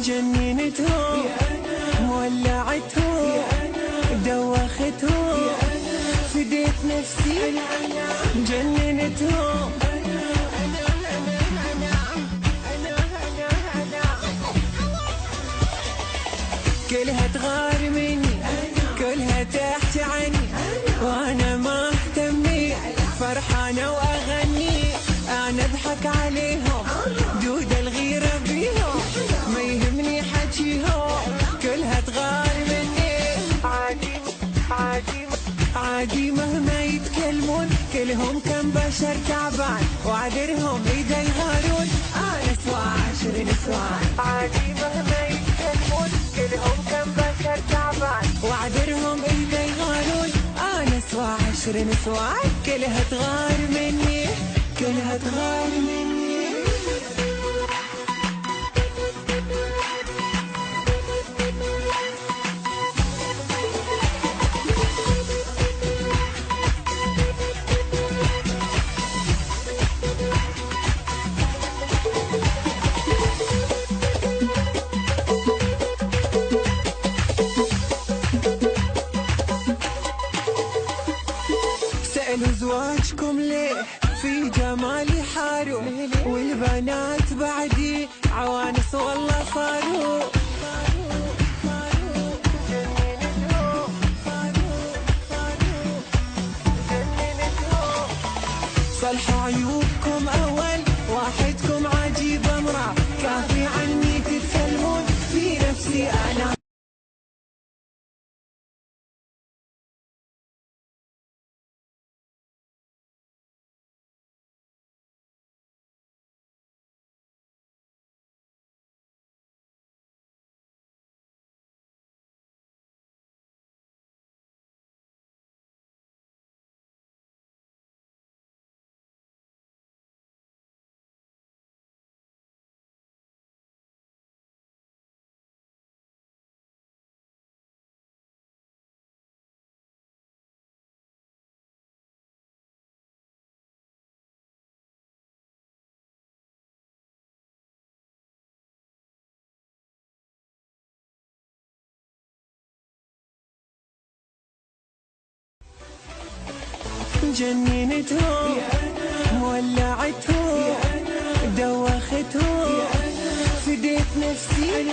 جننتهم مولعتهم دوختهم فديت نفسي جننتهم كلها تغار مني كلها تحكي عني وانا ما اهتمي فرحانه واغني انا اضحك عليهم دود الغيره بيهم ما يهمني حكيهم كلها تغار مني عادي مهما يتكلمون كلهم كم بشر تعبان وعذرهم اذا يغارون انا سوا 10 نسوان عادي مهما يتكلمون كلهم كم بشر تعبان وعذرهم اذا يغارون انا سوا 10 نسوان كلها تغار مني كلها تغار مني سألوا زواجكم ليه في جمالي حاروا والبنات بعدي عوانس والله صاروا صلحوا عيوبكم أول واحدكم عجيب امرأة كافي عني تتكلمون في نفسي أنا جننتهم مولعتهم دوختهم فديت نفسي